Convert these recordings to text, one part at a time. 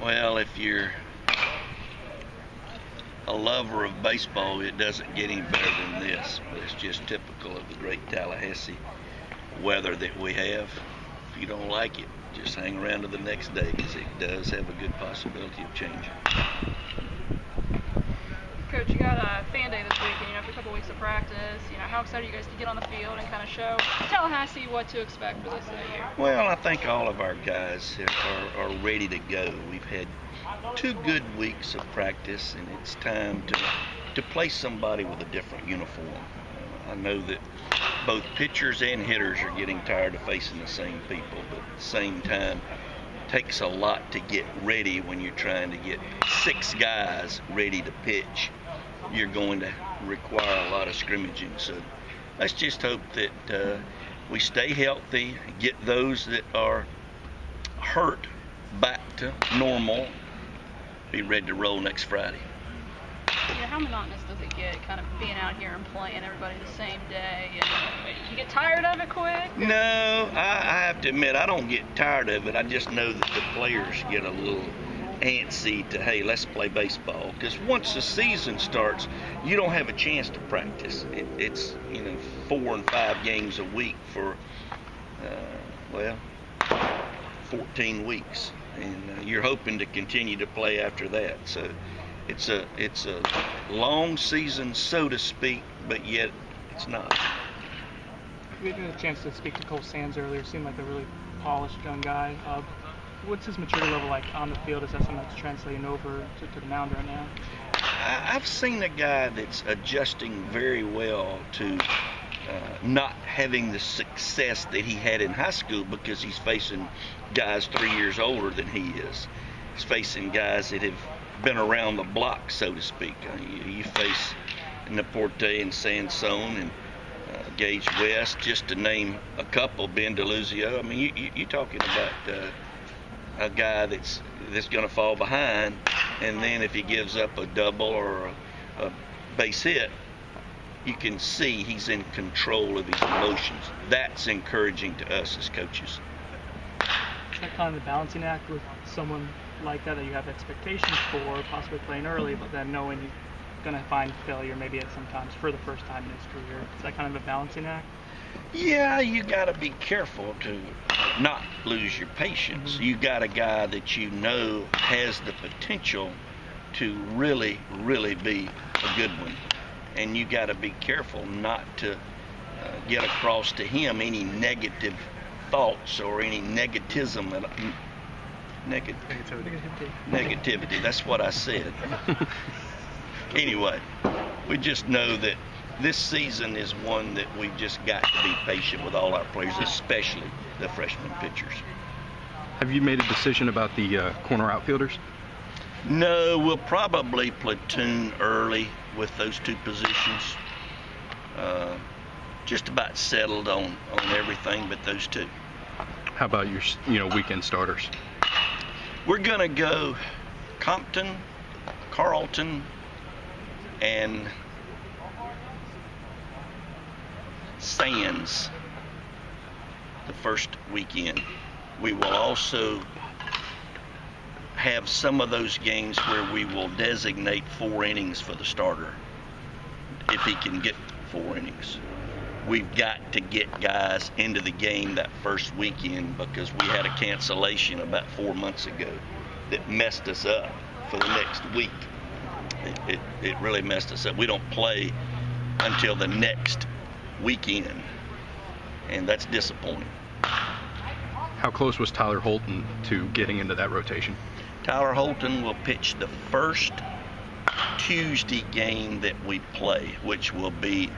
Well, if you're a lover of baseball, it doesn't get any better than this. But it's just typical of the great Tallahassee weather that we have. If you don't like it, just hang around to the next day, because it does have a good possibility of changing. Coach, you got a fan day this week, and after a couple weeks of practice, how excited are you guys to get on the field and kind of show Tallahassee what to expect for this year? Well, I think all of our guys are ready to go. We've had 2 good weeks of practice, and it's time to play somebody with a different uniform. I know that both pitchers and hitters are getting tired of facing the same people, but at the same time, it takes a lot to get ready when you're trying to get 6 guys ready to pitch. You're going to require a lot of scrimmaging. So let's just hope that we stay healthy, get those that are hurt back to normal, be ready to roll next Friday. How monotonous does it get, kind of being out here and playing everybody the same day? And you get tired of it quick? No, I have to admit, I don't get tired of it. I just know that the players get a little antsy to, hey, let's play baseball. Because once the season starts, you don't have a chance to practice. It's 4 and 5 games a week for 14 weeks, and you're hoping to continue to play after that. So it's a long season, so to speak, but yet it's not. We had a chance to speak to Cole Sands earlier. Seemed like a really polished young guy. What's his maturity level like on the field? Is that something that's translating over to the mound right now? I've seen a guy that's adjusting very well to not having the success that he had in high school, because he's facing guys 3 years older than he is. He's facing guys that have been around the block, so to speak. You face Naporte and Sansone and Gage West, just to name a couple, Ben DeLuzio. I mean, you're talking about a guy that's going to fall behind, and then if he gives up a double or a base hit, you can see he's in control of his emotions. That's encouraging to us as coaches. Is that kind of the balancing act with someone like that you have expectations for, possibly playing early, but then knowing he's going to find failure maybe at sometimes for the first time in his career? Is that kind of a balancing act? Yeah, you got to be careful to not lose your patience. Mm-hmm. You got a guy that you know has the potential to really, really be a good one. And you got to be careful not to get across to him any negative thoughts or any negativism. Negativity. That's what I said. Anyway, we just know that this season is one that we've just got to be patient with all our players, especially the freshman pitchers. Have you made a decision about the corner outfielders? No, we'll probably platoon early with those 2 positions. Just about settled on everything but those 2. How about your weekend starters? We're going to go Compton, Carlton, and Sands the first weekend. We will also have some of those games where we will designate 4 innings for the starter, if he can get 4 innings. We've got to get guys into the game that first weekend, because we had a cancellation about 4 months ago that messed us up for the next week. It really messed us up. We don't play until the next weekend, and that's disappointing. How close was Tyler Holton to getting into that rotation? Tyler Holton will pitch the first Tuesday game that we play, which will be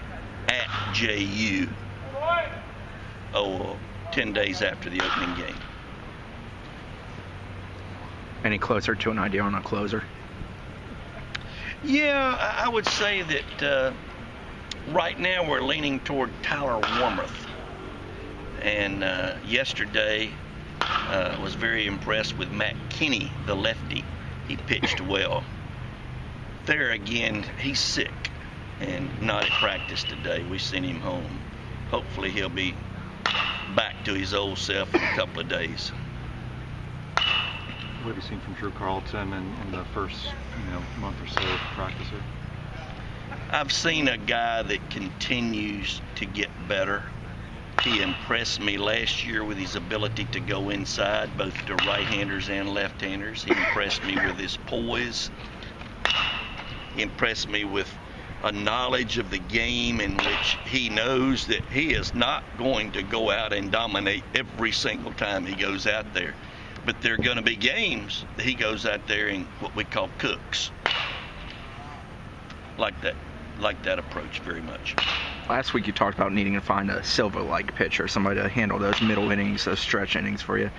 at JU 10 days after the opening game. Any closer to an idea on a closer? Yeah, I would say that right now we're leaning toward Tyler Warmoth. And yesterday was very impressed with Matt Kinney, the lefty. He pitched well. There again, he's sick and not at practice today. We sent him home. Hopefully he'll be back to his old self in a couple of days. What have you seen from Drew Carlton in the first month or so of practice here? I've seen a guy that continues to get better. He impressed me last year with his ability to go inside, both to right-handers and left-handers. He impressed me with his poise. He impressed me with a knowledge of the game in which he knows that he is not going to go out and dominate every single time he goes out there. But there are going to be games that he goes out there and what we call cooks. Like that approach very much. Last week you talked about needing to find a Silva-like pitcher, somebody to handle those middle innings, those stretch innings for you.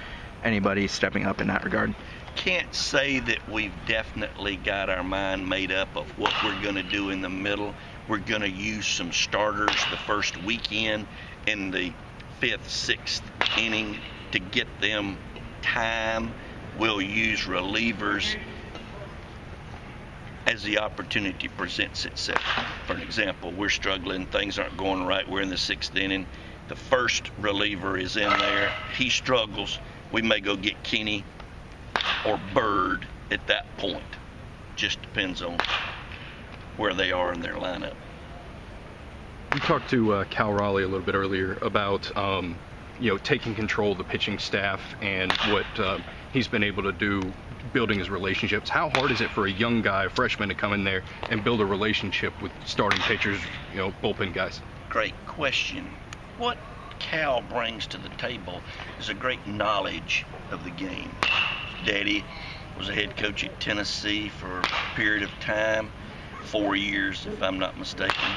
Anybody stepping up in that regard? Can't say that we've definitely got our mind made up of what we're going to do in the middle. We're going to use some starters the first weekend in the 5th, 6th inning to get them time. We'll use relievers as the opportunity presents itself. For an example, we're struggling, things aren't going right, we're in the 6th inning. The first reliever is in there, he struggles, we may go get Kenny or Bird at that point. Just depends on where they are in their lineup. You talked to Cal Raleigh a little bit earlier about taking control of the pitching staff and what he's been able to do, building his relationships. How hard is it for a young guy, a freshman, to come in there and build a relationship with starting pitchers, bullpen guys? Great question. What Cal brings to the table is a great knowledge of the game. Daddy was a head coach at Tennessee for a period of time, 4 years if I'm not mistaken.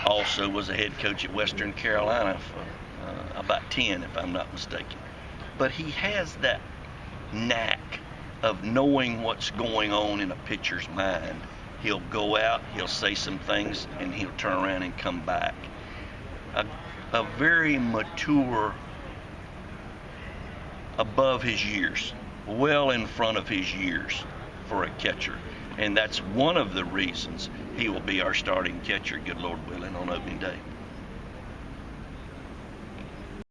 Also was a head coach at Western Carolina for about 10 if I'm not mistaken. But he has that knack of knowing what's going on in a pitcher's mind. He'll go out, he'll say some things, and he'll turn around and come back. A very mature, above his years, well in front of his years for a catcher. And that's one of the reasons he will be our starting catcher, good Lord willing, on opening day.